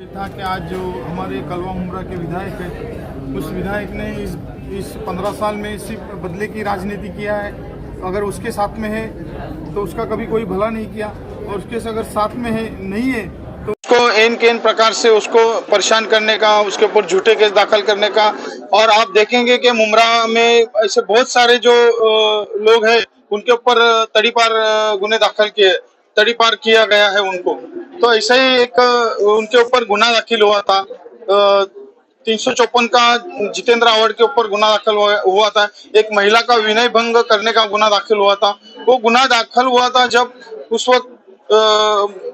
था कि आज जो हमारे कलवा मुमरा के विधायक है, उस विधायक ने इस 15 साल में सिर्फ बदले की राजनीति किया है। अगर उसके साथ में है तो उसका कभी कोई भला नहीं किया, और उसके अगर साथ में है नहीं है तो उसको एन के एन प्रकार से उसको परेशान करने का, उसके ऊपर झूठे केस दाखिल करने का। और आप देखेंगे कि मुमरा में ऐसे बहुत सारे जो लोग हैं उनके ऊपर तड़ीपार गुने दाखिल किए, तड़ीपार किया गया है उनको। तो ऐसा ही एक उनके ऊपर गुना दाखिल हुआ था, 354 का जितेंद्र आव्हाड के ऊपर गुना दाखिल हुआ था। एक महिला का विनय भंग करने का गुना दाखिल हुआ था। वो गुना दाखिल हुआ था जब उस वक्त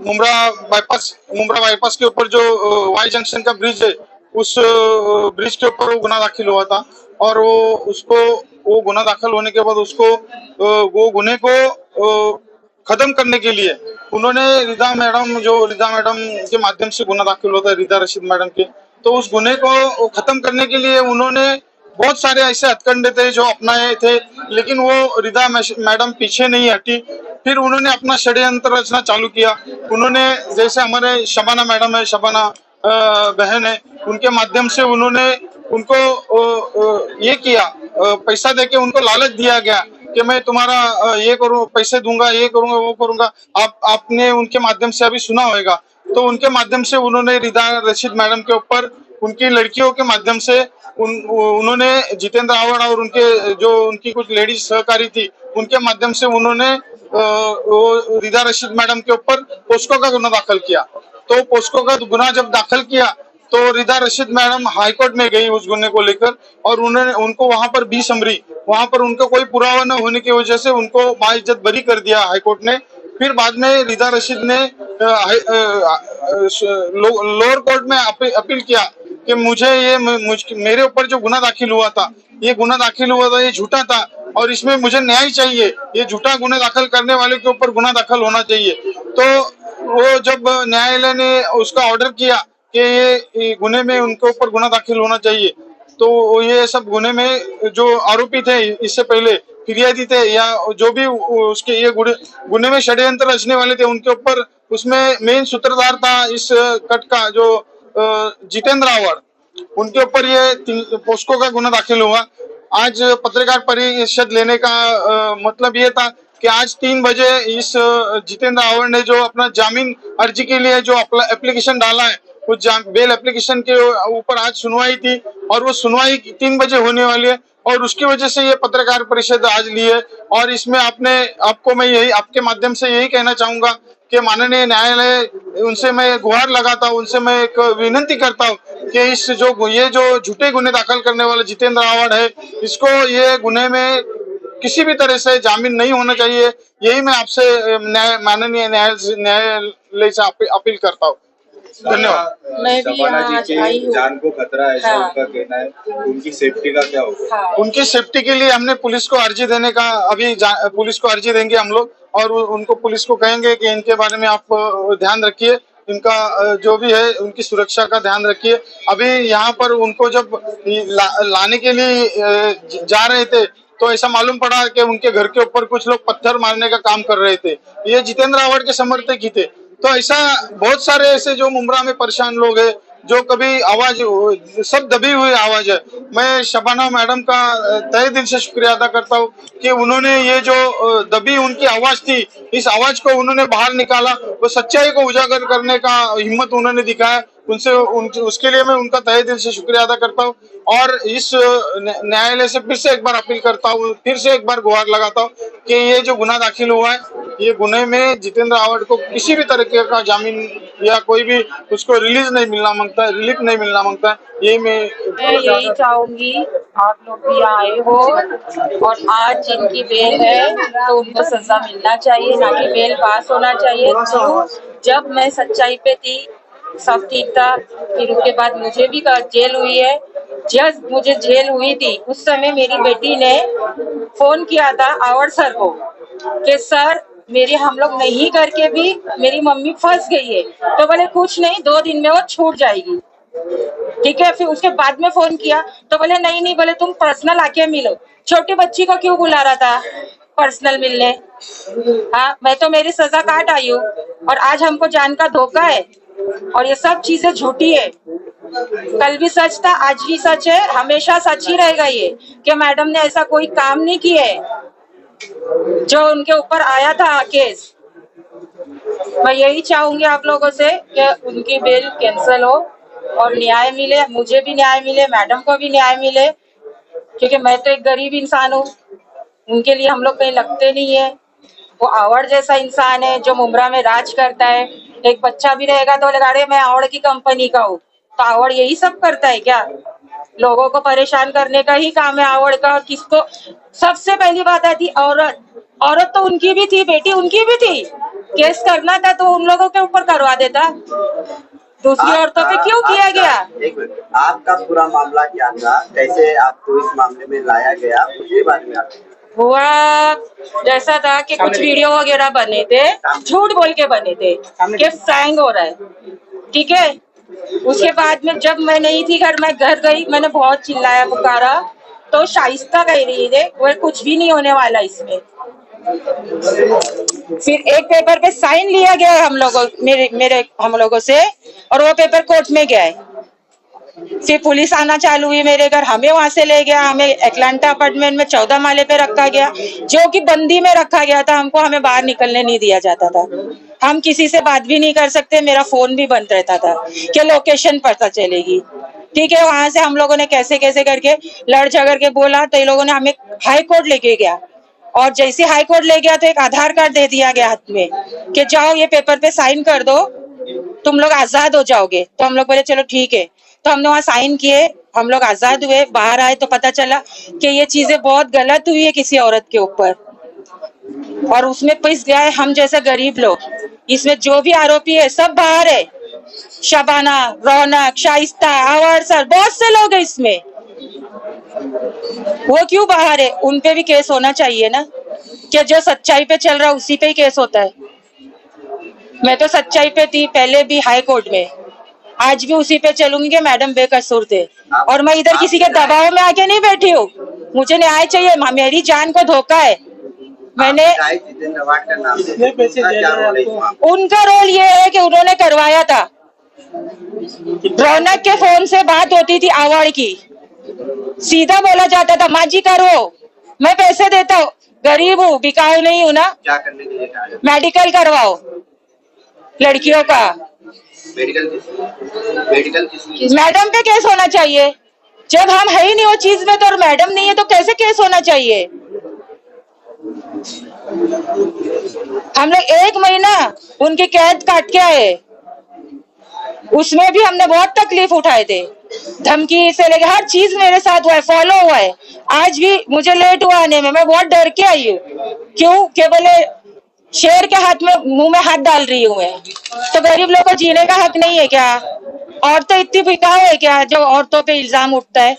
मुमरा बाईपास के ऊपर जो वाई जंक्शन का ब्रिज है, उस ब्रिज के ऊपर वो गुना दाखिल हुआ था। और वो गुना दाखिल होने के बाद उसको वो गुने को खत्म करने के लिए उन्होंने रिदा मैडम के माध्यम से गुना दाखिल होता है, रिदा रशीद मैडम के, तो उस गुने को खत्म करने के लिए उन्होंने बहुत सारे ऐसे हथकंडे थे जो अपनाए थे, लेकिन वो रिदा मैडम पीछे नहीं हटी। फिर उन्होंने अपना षड्यंत्र रचना चालू किया। उन्होंने जैसे हमारे शबाना मैडम है, शबाना बहन है, उनके माध्यम से उन्होंने उनको ये किया, पैसा देके उनको लालच दिया गया कि मैं तुम्हारा ये करूँ, पैसे दूंगा, ये करूंगा, वो करूंगा। आपने उनके माध्यम से अभी सुना होगा। तो उनके माध्यम से उन्होंने रिदा रशीद मैडम के ऊपर उनकी लड़कियों के माध्यम से उन्होंने जितेंद्र आव्हाड और उनकी कुछ लेडीज सहकारी थी, उनके माध्यम से उन्होंने वो रिदा रशीद मैडम के ऊपर पोस्को का गुना दाखिल किया। तो पोस्को का गुना जब दाखिल किया तो रिदा रशीद मैडम हाईकोर्ट में गई उस गुने को लेकर, और उनको वहां पर 20 समरी, वहां पर उनका कोई पुरावा न होने की वजह से उनको बाइज्जत बरी कर दिया हाईकोर्ट ने। फिर बाद में रिदा रशीद ने लोअर कोर्ट में अपील किया कि मेरे ऊपर जो गुना दाखिल हुआ था, ये झूठा था और इसमें मुझे न्याय चाहिए। ये झूठा गुना दाखिल करने वाले के ऊपर गुना दाखिल होना चाहिए। तो वो जब न्यायालय ने उसका ऑर्डर किया कि ये गुने में उनके ऊपर गुना दाखिल होना चाहिए, तो ये सब गुने में जो आरोपी थे, इससे पहले फिरियादी थे या जो भी उसके ये गुने में षड्यंत्र रचने वाले थे, उनके ऊपर उसमें मेन सूत्रधार था इस कट का जो जितेंद्र आव्हाड, उनके ऊपर ये पोस्को का गुना दाखिल हुआ। आज पत्रकार परिषद लेने का मतलब ये था कि आज 3 बजे इस जितेंद्र आव्हाड ने जो अपना जामीन अर्जी के लिए जो एप्लीकेशन डाला है, उस बेल एप्लीकेशन के ऊपर आज सुनवाई थी, और वो सुनवाई 3 बजे होने वाली है, और उसकी वजह से ये पत्रकार परिषद आज ली है। और इसमें आपको मैं आपके माध्यम से यही कहना चाहूंगा कि माननीय न्यायालय, उनसे मैं गुहार लगाता हूँ, उनसे मैं एक विनती करता हूँ कि ये जो झूठे गुने दाखिल करने वाले जितेंद्र आव्हाड है, इसको ये गुने में किसी भी तरह से जामीन नहीं होना चाहिए। यही मैं आपसे माननीय न्यायालय से अपील करता हूँ। धन्यवाद। मैं भी शबाना यहाँ जी आई की हूँ। जान को खतरा है, ऐसा हाँ। उनका कहना है। उनकी सेफ्टी का क्या होगा? हाँ। उनकी सेफ्टी के लिए हमने पुलिस को अर्जी देने का, पुलिस को अर्जी देंगे हम लोग, और उनको पुलिस को कहेंगे कि इनके बारे में आप ध्यान रखिए, इनका जो भी है उनकी सुरक्षा का ध्यान रखिए। अभी यहाँ पर उनको जब लाने के लिए जा रहे थे तो ऐसा मालूम पड़ा कि उनके घर के ऊपर कुछ लोग पत्थर मारने का काम कर रहे थे। ये जितेंद्र आव्हाड के समर्थक ही थे। तो ऐसा बहुत सारे ऐसे जो मुमरा में परेशान लोग हैं, जो कभी आवाज, सब दबी हुई आवाज है। मैं शबाना मैडम का तहे दिल से शुक्रिया अदा करता हूँ कि उन्होंने ये जो दबी उनकी आवाज थी, इस आवाज को उन्होंने बाहर निकाला, वो सच्चाई को उजागर करने का हिम्मत उन्होंने दिखाया। उसके लिए मैं उनका तहे दिल से शुक्रिया अदा करता हूँ। और इस न्यायालय से फिर से एक बार अपील करता हूँ, फिर से एक बार गुहार लगाता हूँ कि ये जो गुना दाखिल हुआ है, ये गुने में जितेंद्र आव्हाड को किसी भी तरीके का जामीन या कोई भी उसको रिलीफ नहीं मिलना मांगता है। ये मैं यही चाहूंगी, आप लोग भी आए हो और आज जिनकी बेल है तो उनको सजा मिलना चाहिए, ना कि बेल पास होना चाहिए। जब मैं सच्चाई पे थी सब ठीक था, फिर उसके बाद मुझे भी जेल हुई है। जब मुझे जेल हुई थी उस समय मेरी बेटी ने फोन किया था आव्हाड सर को कि सर हम लोग नहीं करके भी मेरी मम्मी फंस गई है। तो बोले कुछ नहीं, 2 दिन में वो छूट जाएगी, ठीक है। फिर उसके बाद में फोन किया तो बोले नहीं, बोले तुम पर्सनल आके मिलो। छोटी बच्ची को क्यों बुला रहा था पर्सनल मिलने? हाँ, मैं तो मेरी सजा काट आई हूँ और आज हमको जान का धोखा है। और ये सब चीजें झूठी है। कल भी सच था, आज भी सच है, हमेशा सच ही रहेगा ये कि मैडम ने ऐसा कोई काम नहीं किया है जो उनके ऊपर आया था केस। मैं यही चाहूंगी आप लोगों से कि उनकी बेल कैंसिल हो और न्याय मिले, मुझे भी न्याय मिले, मैडम को भी न्याय मिले, क्योंकि मैं तो एक गरीब इंसान हूँ, उनके लिए हम लोग कहीं लगते नहीं है। वो आवड़ जैसा इंसान है जो मुंब्रा में राज करता है। एक बच्चा भी रहेगा तो बोलेगा अरे मैं आवड़ की कंपनी का हूँ। तो आवड़ यही सब करता है क्या? लोगों को परेशान करने का ही काम है आवड़ का। और किसको सबसे पहली बात आती, औरत तो उनकी भी थी, बेटी उनकी भी थी, केस करना था तो उन लोगों के ऊपर करवा देता, दूसरी औरतों पे क्यों किया गया? एक मिनट, आपका पूरा मामला क्या था, कैसे आपको इस मामले में लाया गया, उसके बारे में आप हुआ जैसा था कि कुछ वीडियो वगैरह बने थे, झूठ बोल के बने थे कि फ्रैंक हो रहा है, ठीक है। उसके बाद में जब मैं नहीं थी घर, मैं घर गई, मैंने बहुत चिल्लाया पुकारा, तो शाइस्ता कह रही थी वो कुछ भी नहीं होने वाला इसमें। फिर एक पेपर पे साइन लिया गया है हम लोगों से, और वो पेपर कोर्ट में गया है। फिर पुलिस आना चालू हुई मेरे घर, हमें वहां से ले गया, हमें एटलांटा अपार्टमेंट में 14 माले पे रखा गया, जो कि बंदी में रखा गया था। हमको हमें बाहर निकलने नहीं दिया जाता था, हम किसी से बात भी नहीं कर सकते, मेरा फोन भी बंद रहता था कि लोकेशन पता चलेगी, ठीक है। वहां से हम लोगों ने कैसे कैसे करके लड़ झगड़ के बोला, तो ये लोगों ने हमें हाई कोर्ट लेके गया, और जैसे हाई कोर्ट ले गया तो एक आधार कार्ड दे दिया गया हाथ में कि जाओ ये पेपर पे साइन कर दो, तुम लोग आजाद हो जाओगे। तो हम लोग बोले चलो ठीक है, तो हमने वहाँ साइन किए, हम लोग आजाद हुए। बाहर आए तो पता चला कि ये चीजें बहुत गलत हुई है किसी औरत के ऊपर, और उसमें पिस गया है हम जैसे गरीब लोग। इसमें जो भी आरोपी है सब बाहर है, शबाना, रौनक, शाइस्ता, आवार सर, बहुत से लोग हैं इसमें। वो क्यों बाहर है? उन पे भी केस होना चाहिए ना, कि जो सच्चाई पे चल रहा है उसी पे ही केस होता है। मैं तो सच्चाई पे थी पहले भी हाई कोर्ट में, आज भी उसी पे चलूंगी कि मैडम बेकसूर थे, और मैं इधर किसी के दबाव में आके नहीं बैठी हूँ। मुझे न्याय चाहिए, मेरी जान को धोखा है। मैंने उनका रोल ये है कि उन्होंने करवाया था, रौनक के फोन से बात होती थी आवाड़ की, सीधा बोला जाता था माँ जी करो, मैं पैसे देता हूँ, गरीब हूँ, बिकाऊ नहीं हूँ ना। क्या करने के लिए कहा? मेडिकल करवाओ लड़कियों का। मेडिकल किस मैडम पे केस होना चाहिए, जब हम है ही नहीं वो चीज में तो, और मैडम नहीं है तो कैसे केस होना चाहिए? हम लोग 1 महीना उनकी कैद काट के आए, उसमें भी हमने बहुत तकलीफ उठाए थे, धमकी से लेकर हर चीज मेरे साथ हुआ है, फॉलो हुआ है। आज भी मुझे लेट हुआ आने में, मैं बहुत डर के आई हूँ। क्यों? के बोले शेर के हाथ में मुंह में हाथ डाल रही हूँ मैं, तो गरीब लोगों को जीने का हक नहीं है क्या? औरतें इतनी बिकाऊ है क्या जो औरतों पे इल्जाम उठता है?